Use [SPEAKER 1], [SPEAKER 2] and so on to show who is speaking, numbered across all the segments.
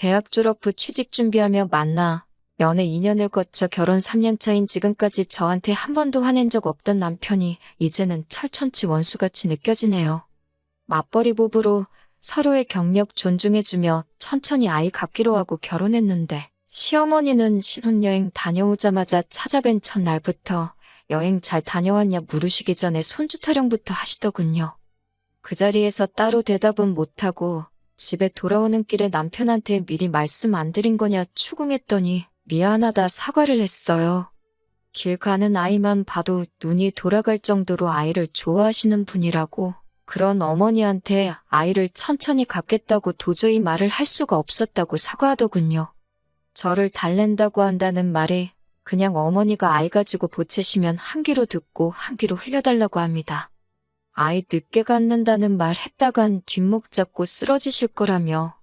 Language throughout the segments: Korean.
[SPEAKER 1] 대학 졸업 후 취직 준비하며 만나 연애 2년을 거쳐 결혼 3년 차인 지금까지 저한테 한 번도 화낸 적 없던 남편이 이제는 철천치 원수같이 느껴지네요. 맞벌이 부부로 서로의 경력 존중해주며 천천히 아이 갖기로 하고 결혼했는데 시어머니는 신혼여행 다녀오자마자 찾아뵌 첫날부터 여행 잘 다녀왔냐 물으시기 전에 손주 타령부터 하시더군요. 그 자리에서 따로 대답은 못하고 집에 돌아오는 길에 남편한테 미리 말씀 안 드린 거냐 추궁했더니 미안하다 사과를 했어요. 길 가는 아이만 봐도 눈이 돌아갈 정도로 아이를 좋아하시는 분이라고 그런 어머니한테 아이를 천천히 갖겠다고 도저히 말을 할 수가 없었다고 사과하더군요. 저를 달랜다고 한다는 말에 그냥 어머니가 아이 가지고 보채시면 한 귀로 듣고 한 귀로 흘려달라고 합니다. 아이 늦게 갖는다는 말 했다간 뒷목 잡고 쓰러지실 거라며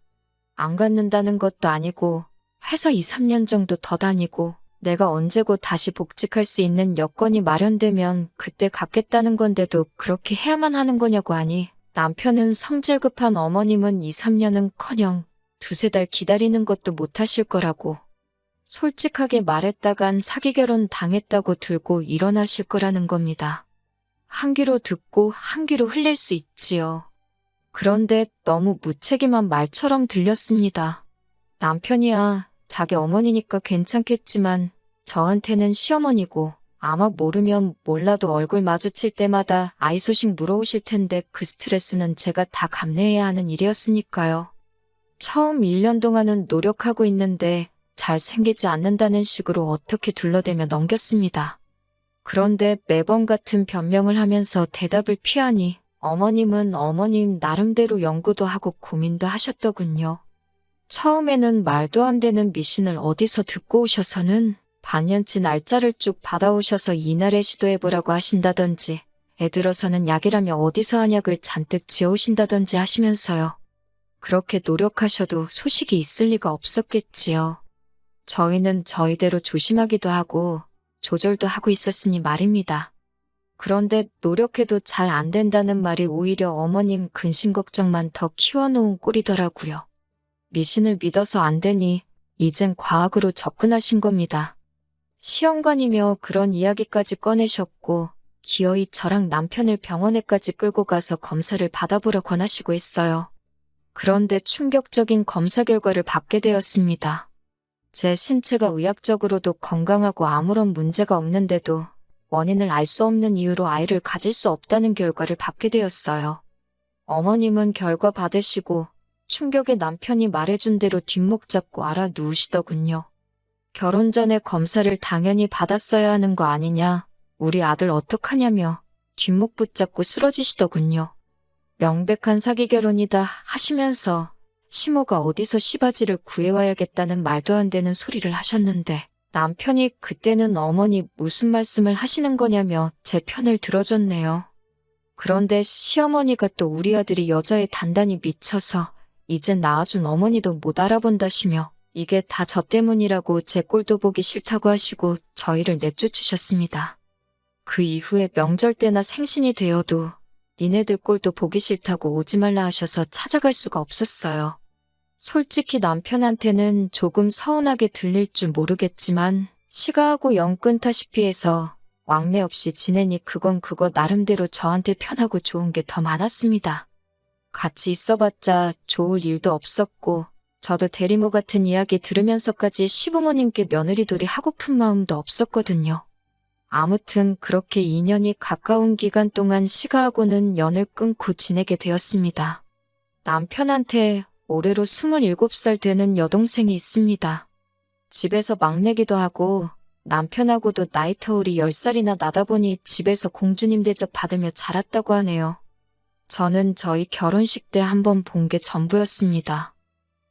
[SPEAKER 1] 안 갖는다는 것도 아니고 회사 2, 3년 정도 더 다니고 내가 언제고 다시 복직할 수 있는 여건이 마련되면 그때 갖겠다는 건데도 그렇게 해야만 하는 거냐고 하니 남편은 성질 급한 어머님은 2, 3년은커녕 두세 달 기다리는 것도 못하실 거라고 솔직하게 말했다간 사기 결혼 당했다고 들고 일어나실 거라는 겁니다. 한 귀로 듣고 한 귀로 흘릴 수 있지요. 그런데 너무 무책임한 말처럼 들렸습니다. 남편이야 자기 어머니니까 괜찮겠지만 저한테는 시어머니고 아마 모르면 몰라도 얼굴 마주칠 때마다 아이 소식 물어오실 텐데 그 스트레스는 제가 다 감내해야 하는 일이었으니까요. 처음 1년 동안은 노력하고 있는데 잘 생기지 않는다는 식으로 어떻게 둘러대며 넘겼습니다. 그런데 매번 같은 변명을 하면서 대답을 피하니 어머님은 어머님 나름대로 연구도 하고 고민도 하셨더군요. 처음에는 말도 안 되는 미신을 어디서 듣고 오셔서는 반년치 날짜를 쭉 받아오셔서 이날에 시도해보라고 하신다던지 애 들어서는 약이라며 어디서 한약을 잔뜩 지어오신다던지 하시면서요. 그렇게 노력하셔도 소식이 있을 리가 없었겠지요. 저희는 저희대로 조심하기도 하고 조절도 하고 있었으니 말입니다. 그런데 노력해도 잘 안 된다는 말이 오히려 어머님 근심 걱정만 더 키워놓은 꼴이더라고요. 미신을 믿어서 안 되니 이젠 과학으로 접근하신 겁니다. 시험관이며 그런 이야기까지 꺼내셨고 기어이 저랑 남편을 병원에까지 끌고 가서 검사를 받아보려 권하시고 했어요. 그런데 충격적인 검사 결과를 받게 되었습니다. 제 신체가 의학적으로도 건강하고 아무런 문제가 없는데도 원인을 알 수 없는 이유로 아이를 가질 수 없다는 결과를 받게 되었어요. 어머님은 결과 받으시고 충격에 남편이 말해준 대로 뒷목 잡고 알아 누우시더군요. 결혼 전에 검사를 당연히 받았어야 하는 거 아니냐, 우리 아들 어떡하냐며 뒷목 붙잡고 쓰러지시더군요. 명백한 사기 결혼이다 하시면서 시모가 어디서 시바지를 구해와야겠다는 말도 안 되는 소리를 하셨는데 남편이 그때는 어머니 무슨 말씀을 하시는 거냐며 제 편을 들어줬네요. 그런데 시어머니가 또 우리 아들이 여자에 단단히 미쳐서 이젠 낳아준 어머니도 못 알아본다시며 이게 다 저 때문이라고 제 꼴도 보기 싫다고 하시고 저희를 내쫓으셨습니다. 그 이후에 명절 때나 생신이 되어도 니네들 꼴도 보기 싫다고 오지 말라 하셔서 찾아갈 수가 없었어요. 솔직히 남편한테는 조금 서운하게 들릴 줄 모르겠지만 시가하고 영 끊다시피 해서 왕래 없이 지내니 그건 그거 나름대로 저한테 편하고 좋은 게 더 많았습니다. 같이 있어봤자 좋을 일도 없었고 저도 대리모 같은 이야기 들으면서까지 시부모님께 며느리돌이 하고픈 마음도 없었거든요. 아무튼 그렇게 2년이 가까운 기간 동안 시가하고는 연을 끊고 지내게 되었습니다. 남편한테 올해로 27살 되는 여동생이 있습니다. 집에서 막내기도 하고 남편하고도 나이 터울이 10살이나 나다 보니 집에서 공주님 대접 받으며 자랐다고 하네요. 저는 저희 결혼식 때 한번 본 게 전부였습니다.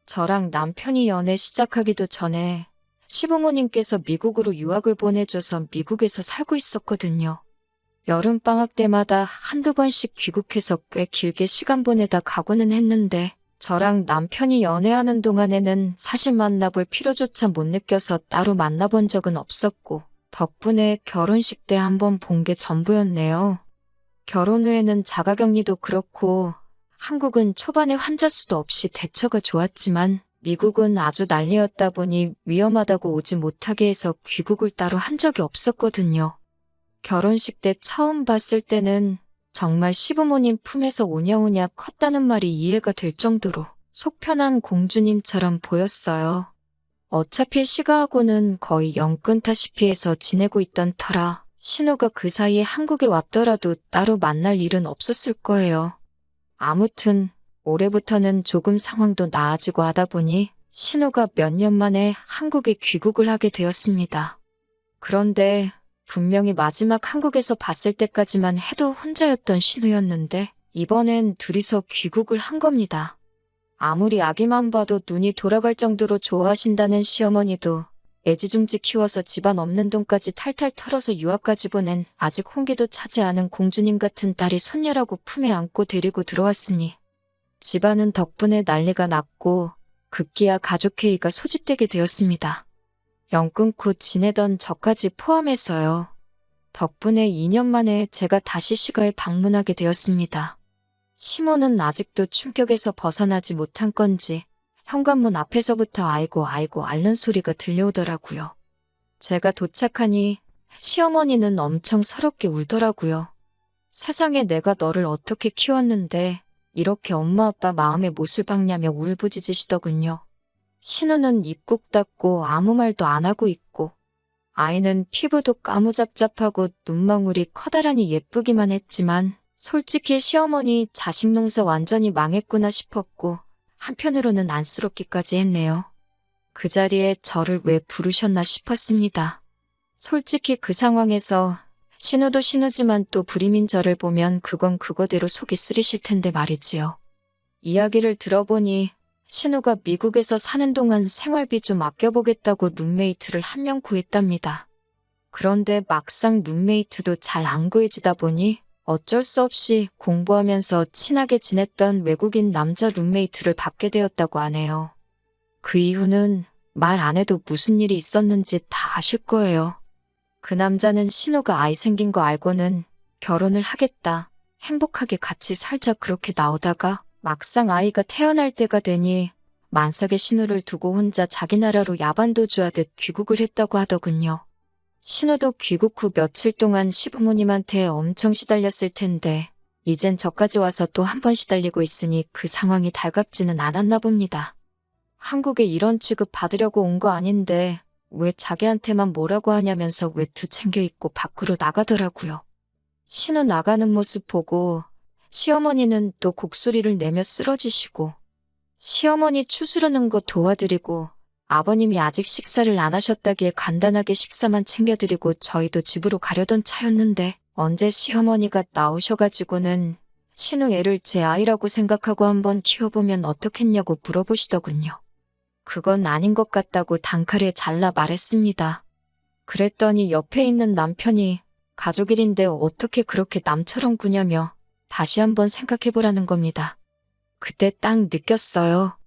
[SPEAKER 1] 저랑 남편이 연애 시작하기도 전에 시부모님께서 미국으로 유학을 보내줘서 미국에서 살고 있었거든요. 여름방학 때마다 한두 번씩 귀국해서 꽤 길게 시간 보내다 가고는 했는데 저랑 남편이 연애하는 동안에는 사실 만나볼 필요조차 못 느껴서 따로 만나본 적은 없었고 덕분에 결혼식 때 한번 본 게 전부였네요. 결혼 후에는 자가격리도 그렇고 한국은 초반에 환자 수도 없이 대처가 좋았지만 미국은 아주 난리였다 보니 위험하다고 오지 못하게 해서 귀국을 따로 한 적이 없었거든요. 결혼식 때 처음 봤을 때는 정말 시부모님 품에서 오냐오냐 컸다는 말이 이해가 될 정도로 속 편한 공주님처럼 보였어요. 어차피 시가하고는 거의 영끈다시피 해서 지내고 있던 터라 신우가 그 사이에 한국에 왔더라도 따로 만날 일은 없었을 거예요. 아무튼 올해부터는 조금 상황도 나아지고 하다 보니 신우가 몇 년 만에 한국에 귀국을 하게 되었습니다. 그런데 분명히 마지막 한국에서 봤을 때까지만 해도 혼자였던 신우였는데 이번엔 둘이서 귀국을 한 겁니다. 아무리 아기만 봐도 눈이 돌아갈 정도로 좋아하신다는 시어머니도 애지중지 키워서 집안 없는 돈까지 탈탈 털어서 유학까지 보낸 아직 홍기도 차지 않은 공주님 같은 딸이 손녀라고 품에 안고 데리고 들어왔으니 집안은 덕분에 난리가 났고 급기야 가족회의가 소집되게 되었습니다. 영 끊고 지내던 저까지 포함해서요. 덕분에 2년 만에 제가 다시 시가에 방문하게 되었습니다. 시모는 아직도 충격에서 벗어나지 못한 건지 현관문 앞에서부터 아이고 앓는 소리가 들려오더라고요. 제가 도착하니 시어머니는 엄청 서럽게 울더라고요. 세상에 내가 너를 어떻게 키웠는데 이렇게 엄마 아빠 마음에 못을 박냐며 울부짖으시더군요. 신우는 입 꾹 닫고 아무 말도 안 하고 있고 아이는 피부도 까무잡잡하고 눈망울이 커다란히 예쁘기만 했지만 솔직히 시어머니 자식 농사 완전히 망했구나 싶었고 한편으로는 안쓰럽기까지 했네요. 그 자리에 저를 왜 부르셨나 싶었습니다. 솔직히 그 상황에서 신우도 신우지만 또 불임인 저를 보면 그건 그거대로 속이 쓰리실 텐데 말이지요. 이야기를 들어보니 신우가 미국에서 사는 동안 생활비 좀 아껴보겠다고 룸메이트를 한 명 구했답니다. 그런데 막상 룸메이트도 잘 안 구해지다 보니 어쩔 수 없이 공부하면서 친하게 지냈던 외국인 남자 룸메이트를 받게 되었다고 하네요. 그 이후는 말 안 해도 무슨 일이 있었는지 다 아실 거예요. 그 남자는 신우가 아이 생긴 거 알고는 결혼을 하겠다, 행복하게 같이 살자 그렇게 나오다가 막상 아이가 태어날 때가 되니 만삭의 신우를 두고 혼자 자기 나라로 야반도주하듯 귀국을 했다고 하더군요. 신우도 귀국 후 며칠 동안 시부모님한테 엄청 시달렸을 텐데 이젠 저까지 와서 또 한 번 시달리고 있으니 그 상황이 달갑지는 않았나 봅니다. 한국에 이런 취급 받으려고 온 거 아닌데 왜 자기한테만 뭐라고 하냐면서 외투 챙겨 입고 밖으로 나가더라고요. 신우 나가는 모습 보고 시어머니는 또 곡소리를 내며 쓰러지시고 시어머니 추스르는 거 도와드리고 아버님이 아직 식사를 안 하셨다기에 간단하게 식사만 챙겨드리고 저희도 집으로 가려던 차였는데 언제 시어머니가 나오셔가지고는 신우 애를 제 아이라고 생각하고 한번 키워보면 어떻겠냐고 물어보시더군요. 그건 아닌 것 같다고 단칼에 잘라 말했습니다. 그랬더니 옆에 있는 남편이 가족 일인데 어떻게 그렇게 남처럼 구냐며 다시 한번 생각해보라는 겁니다. 그때 딱 느꼈어요.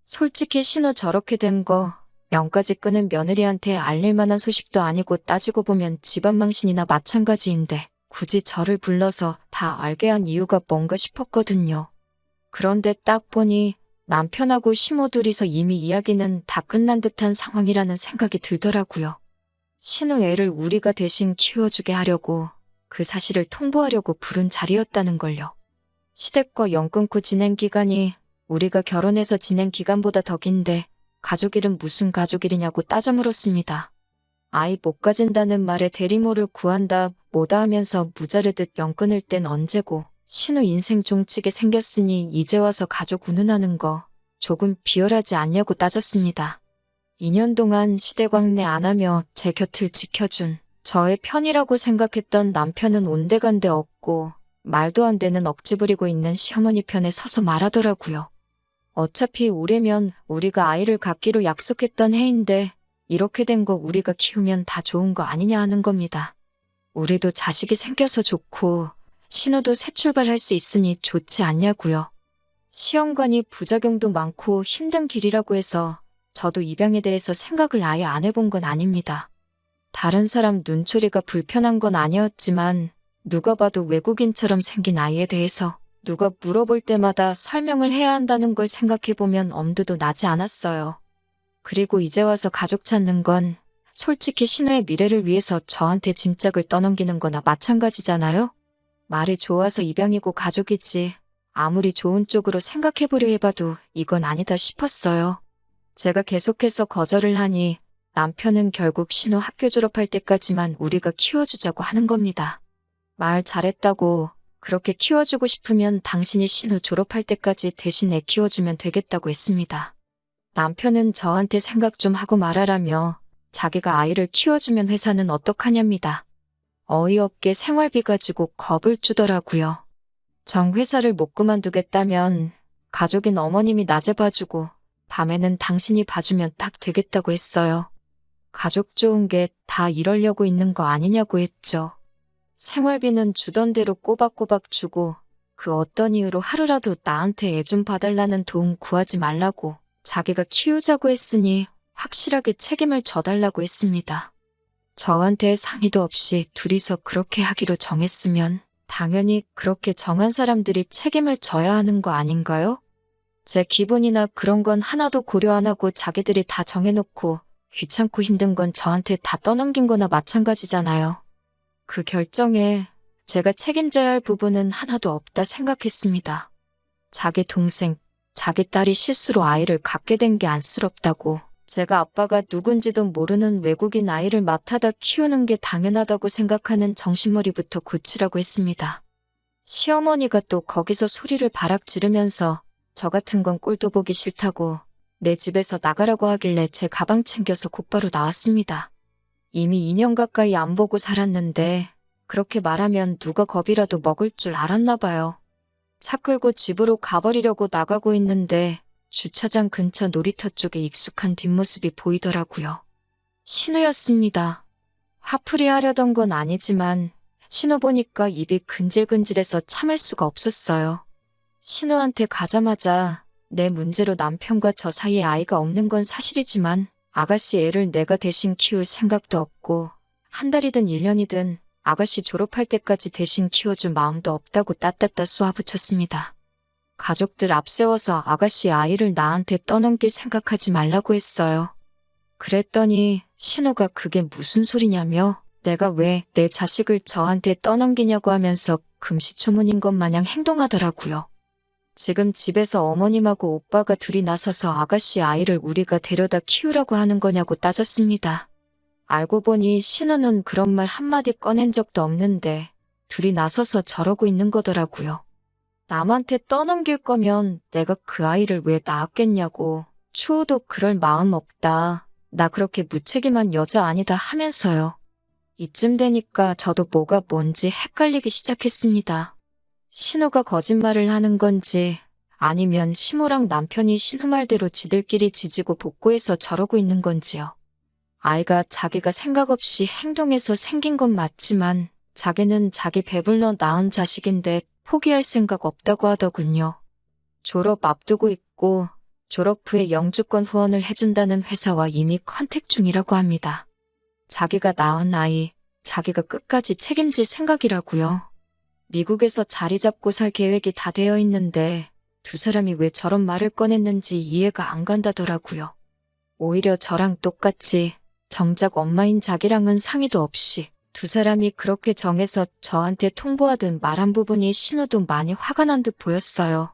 [SPEAKER 1] 솔직히 신우 저렇게 된 거 명까지 끄는 며느리한테 알릴 만한 소식도 아니고 따지고 보면 집안 망신이나 마찬가지인데 굳이 저를 불러서 다 알게 한 이유가 뭔가 싶었거든요. 그런데 딱 보니 남편하고 시모 둘이서 이미 이야기는 다 끝난 듯한 상황이라는 생각이 들더라고요. 신우 애를 우리가 대신 키워주게 하려고 그 사실을 통보하려고 부른 자리였다는 걸요. 시댁과 연 끊고 지낸 기간이 우리가 결혼해서 지낸 기간보다 더 긴데 가족일은 무슨 가족일이냐고 따져 물었습니다. 아이 못 가진다는 말에 대리모를 구한다 뭐다 하면서 무자르듯 연 끊을 땐 언제고 신우 인생 종치게 생겼으니 이제 와서 가족 운운하는 거 조금 비열하지 않냐고 따졌습니다. 2년 동안 시대광내 안 하며 제 곁을 지켜준 저의 편이라고 생각했던 남편은 온데간데 없고 말도 안 되는 억지 부리고 있는 시어머니 편에 서서 말하더라고요. 어차피 올해면 우리가 아이를 갖기로 약속했던 해인데 이렇게 된 거 우리가 키우면 다 좋은 거 아니냐 하는 겁니다. 우리도 자식이 생겨서 좋고 신우도 새 출발할 수 있으니 좋지 않냐고요. 시험관이 부작용도 많고 힘든 길이라고 해서 저도 입양에 대해서 생각을 아예 안 해본 건 아닙니다. 다른 사람 눈초리가 불편한 건 아니었지만 누가 봐도 외국인처럼 생긴 아이에 대해서 누가 물어볼 때마다 설명을 해야 한다는 걸 생각해보면 엄두도 나지 않았어요. 그리고 이제 와서 가족 찾는 건 솔직히 신우의 미래를 위해서 저한테 짐짝을 떠넘기는 거나 마찬가지잖아요? 말이 좋아서 입양이고 가족이지 아무리 좋은 쪽으로 생각해보려 해봐도 이건 아니다 싶었어요. 제가 계속해서 거절을 하니 남편은 결국 신우 학교 졸업할 때까지만 우리가 키워주자고 하는 겁니다. 말 잘했다고 그렇게 키워주고 싶으면 당신이 신우 졸업할 때까지 대신 애 키워주면 되겠다고 했습니다. 남편은 저한테 생각 좀 하고 말하라며 자기가 아이를 키워주면 회사는 어떡하냐입니다. 어이없게 생활비 가지고 겁을 주더라고요. 정 회사를 못 그만두겠다면 가족인 어머님이 낮에 봐주고 밤에는 당신이 봐주면 딱 되겠다고 했어요. 가족 좋은 게 다 이러려고 있는 거 아니냐고 했죠. 생활비는 주던 대로 꼬박꼬박 주고 그 어떤 이유로 하루라도 나한테 애 좀 봐달라는 도움 구하지 말라고 자기가 키우자고 했으니 확실하게 책임을 져달라고 했습니다. 저한테 상의도 없이 둘이서 그렇게 하기로 정했으면 당연히 그렇게 정한 사람들이 책임을 져야 하는 거 아닌가요? 제 기분이나 그런 건 하나도 고려 안 하고 자기들이 다 정해놓고 귀찮고 힘든 건 저한테 다 떠넘긴 거나 마찬가지잖아요. 그 결정에 제가 책임져야 할 부분은 하나도 없다 생각했습니다. 자기 동생, 자기 딸이 실수로 아이를 갖게 된 게 안쓰럽다고, 제가 아빠가 누군지도 모르는 외국인 아이를 맡아다 키우는 게 당연하다고 생각하는 정신머리부터 고치라고 했습니다. 시어머니가 또 거기서 소리를 바락 지르면서 저 같은 건 꼴도 보기 싫다고 내 집에서 나가라고 하길래 제 가방 챙겨서 곧바로 나왔습니다. 이미 2년 가까이 안 보고 살았는데 그렇게 말하면 누가 겁이라도 먹을 줄 알았나 봐요. 차 끌고 집으로 가버리려고 나가고 있는데 주차장 근처 놀이터 쪽에 익숙한 뒷모습이 보이더라고요. 신우였습니다. 화풀이 하려던 건 아니지만 신우 보니까 입이 근질근질해서 참을 수가 없었어요. 신우한테 가자마자 내 문제로 남편과 저 사이에 아이가 없는 건 사실이지만 아가씨 애를 내가 대신 키울 생각도 없고 한 달이든 1년이든 아가씨 졸업할 때까지 대신 키워줄 마음도 없다고 따따따 쏘아붙였습니다. 가족들 앞세워서 아가씨 아이를 나한테 떠넘길 생각하지 말라고 했어요. 그랬더니 신우가 그게 무슨 소리냐며 내가 왜 내 자식을 저한테 떠넘기냐고 하면서 금시초문인 것 마냥 행동하더라고요. 지금 집에서 어머님하고 오빠가 둘이 나서서 아가씨 아이를 우리가 데려다 키우라고 하는 거냐고 따졌습니다. 알고 보니 신우는 그런 말 한마디 꺼낸 적도 없는데 둘이 나서서 저러고 있는 거더라고요. 남한테 떠넘길 거면 내가 그 아이를 왜 낳았겠냐고. 추호도 그럴 마음 없다. 나 그렇게 무책임한 여자 아니다 하면서요. 이쯤 되니까 저도 뭐가 뭔지 헷갈리기 시작했습니다. 신우가 거짓말을 하는 건지 아니면 시모랑 남편이 신우 말대로 지들끼리 지지고 볶고해서 저러고 있는 건지요. 아이가 자기가 생각 없이 행동해서 생긴 건 맞지만 자기는 자기 배불러 낳은 자식인데 포기할 생각 없다고 하더군요. 졸업 앞두고 있고 졸업 후에 영주권 후원을 해준다는 회사와 이미 컨택 중이라고 합니다. 자기가 낳은 아이, 자기가 끝까지 책임질 생각이라고요. 미국에서 자리 잡고 살 계획이 다 되어 있는데 두 사람이 왜 저런 말을 꺼냈는지 이해가 안 간다더라고요. 오히려 저랑 똑같이 정작 엄마인 자기랑은 상의도 없이 두 사람이 그렇게 정해서 저한테 통보하듯 말한 부분이 신우도 많이 화가 난 듯 보였어요.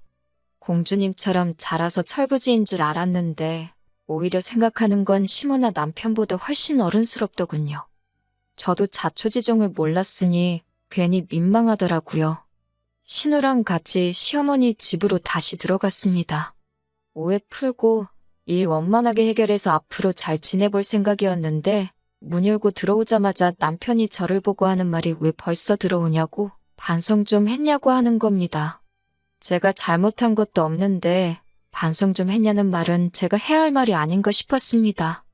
[SPEAKER 1] 공주님처럼 자라서 철부지인 줄 알았는데 오히려 생각하는 건 시모나 남편보다 훨씬 어른스럽더군요. 저도 자초지종을 몰랐으니 괜히 민망하더라고요. 신우랑 같이 시어머니 집으로 다시 들어갔습니다. 오해 풀고 일 원만하게 해결해서 앞으로 잘 지내볼 생각이었는데 문 열고 들어오자마자 남편이 저를 보고 하는 말이 왜 벌써 들어오냐고 반성 좀 했냐고 하는 겁니다. 제가 잘못한 것도 없는데 반성 좀 했냐는 말은 제가 해야 할 말이 아닌가 싶었습니다.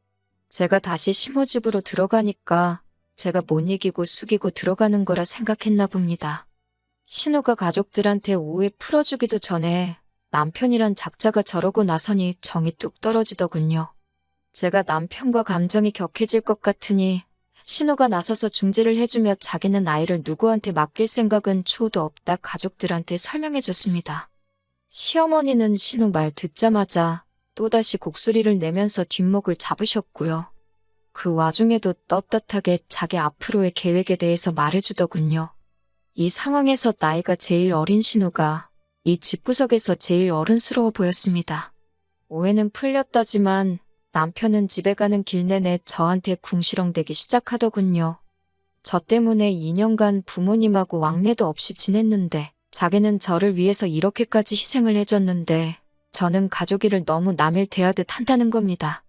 [SPEAKER 1] 제가 다시 시모 집으로 들어가니까 제가 못 이기고 숙이고 들어가는 거라 생각했나 봅니다. 신우가 가족들한테 오해 풀어주기도 전에 남편이란 작자가 저러고 나서니 정이 뚝 떨어지더군요. 제가 남편과 감정이 격해질 것 같으니 신우가 나서서 중재를 해주며 자기는 아이를 누구한테 맡길 생각은 추호도 없다 가족들한테 설명해줬습니다. 시어머니는 신우 말 듣자마자 또다시 곡소리를 내면서 뒷목을 잡으셨고요. 그 와중에도 떳떳하게 자기 앞으로의 계획에 대해서 말해주더군요. 이 상황에서 나이가 제일 어린 신우가 이 집구석에서 제일 어른스러워 보였습니다. 오해는 풀렸다지만 남편은 집에 가는 길 내내 저한테 궁시렁대기 시작하더군요. 저 때문에 2년간 부모님하고 왕래도 없이 지냈는데 자기는 저를 위해서 이렇게까지 희생을 해줬는데 저는 가족이를 너무 남일 대하듯 한다는 겁니다.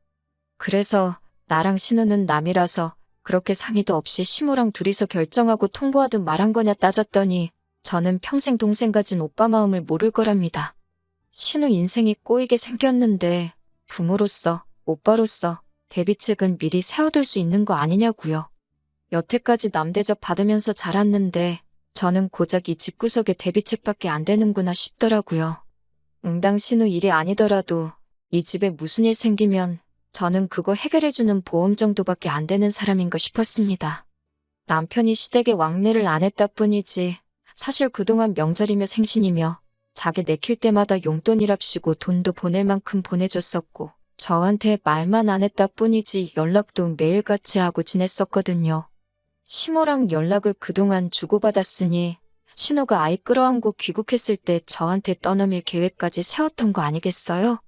[SPEAKER 1] 그래서 나랑 신우는 남이라서 그렇게 상의도 없이 시모랑 둘이서 결정하고 통보하듯 말한 거냐 따졌더니 저는 평생 동생 가진 오빠 마음을 모를 거랍니다. 신우 인생이 꼬이게 생겼는데 부모로서 오빠로서 대비책은 미리 세워둘 수 있는 거 아니냐고요. 여태까지 남 대접 받으면서 자랐는데 저는 고작 이 집구석에 대비책밖에 안 되는구나 싶더라고요. 응당 신우 일이 아니더라도 이 집에 무슨 일 생기면 저는 그거 해결해주는 보험 정도밖에 안 되는 사람인가 싶었습니다. 남편이 시댁에 왕래를 안 했다 뿐이지 사실 그동안 명절이며 생신이며 자기 내킬 때마다 용돈이랍시고 돈도 보낼 만큼 보내줬었고 저한테 말만 안 했다 뿐이지 연락도 매일같이 하고 지냈었거든요. 시모랑 연락을 그동안 주고받았으니 신우가 아이 끌어안고 귀국했을 때 저한테 떠넘일 계획까지 세웠던 거 아니겠어요?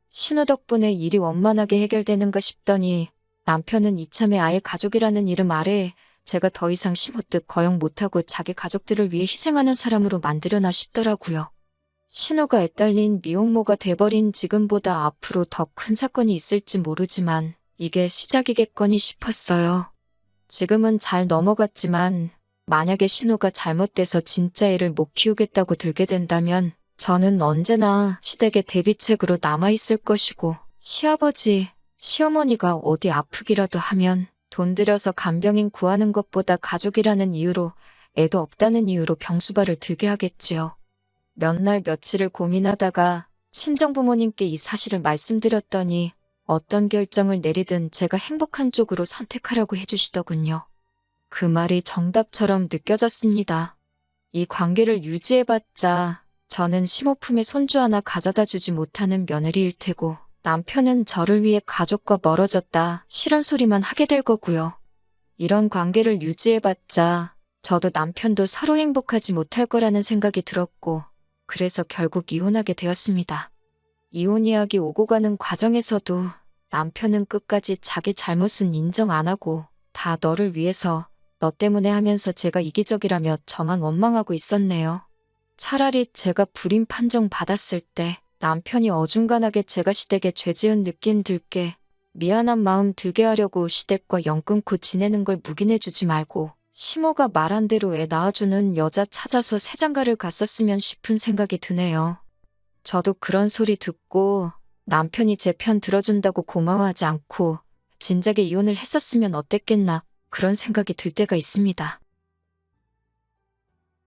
[SPEAKER 1] 신우 덕분에 일이 원만하게 해결되는가 싶더니 남편은 이참에 아예 가족이라는 이름 아래에 제가 더 이상 시모뜻 거역 못하고 자기 가족들을 위해 희생하는 사람으로 만들려나 싶더라고요. 신우가 애딸린 미혼모가 돼버린 지금보다 앞으로 더 큰 사건이 있을지 모르지만 이게 시작이겠거니 싶었어요. 지금은 잘 넘어갔지만 만약에 신우가 잘못돼서 진짜 애를 못 키우겠다고 들게 된다면 저는 언제나 시댁의 대비책으로 남아있을 것이고 시아버지, 시어머니가 어디 아프기라도 하면 돈 들여서 간병인 구하는 것보다 가족이라는 이유로 애도 없다는 이유로 병수발을 들게 하겠지요. 몇 날 며칠을 고민하다가 친정부모님께 이 사실을 말씀드렸더니 어떤 결정을 내리든 제가 행복한 쪽으로 선택하라고 해주시더군요. 그 말이 정답처럼 느껴졌습니다. 이 관계를 유지해봤자 저는 심호품에 손주 하나 가져다 주지 못하는 며느리일 테고 남편은 저를 위해 가족과 멀어졌다 싫은 소리만 하게 될 거고요. 이런 관계를 유지해봤자 저도 남편도 서로 행복하지 못할 거라는 생각이 들었고 그래서 결국 이혼하게 되었습니다. 이혼 이야기 오고 가는 과정에서도 남편은 끝까지 자기 잘못은 인정 안 하고 다 너를 위해서 너 때문에 하면서 제가 이기적이라며 저만 원망하고 있었네요. 차라리 제가 불임 판정 받았을 때 남편이 어중간하게 제가 시댁에 죄 지은 느낌 들게 미안한 마음 들게 하려고 시댁과 연 끊고 지내는 걸 묵인해주지 말고 시모가 말한 대로 애 낳아주는 여자 찾아서 새장가를 갔었으면 싶은 생각이 드네요. 저도 그런 소리 듣고 남편이 제 편 들어준다고 고마워하지 않고 진작에 이혼을 했었으면 어땠겠나 그런 생각이 들 때가 있습니다.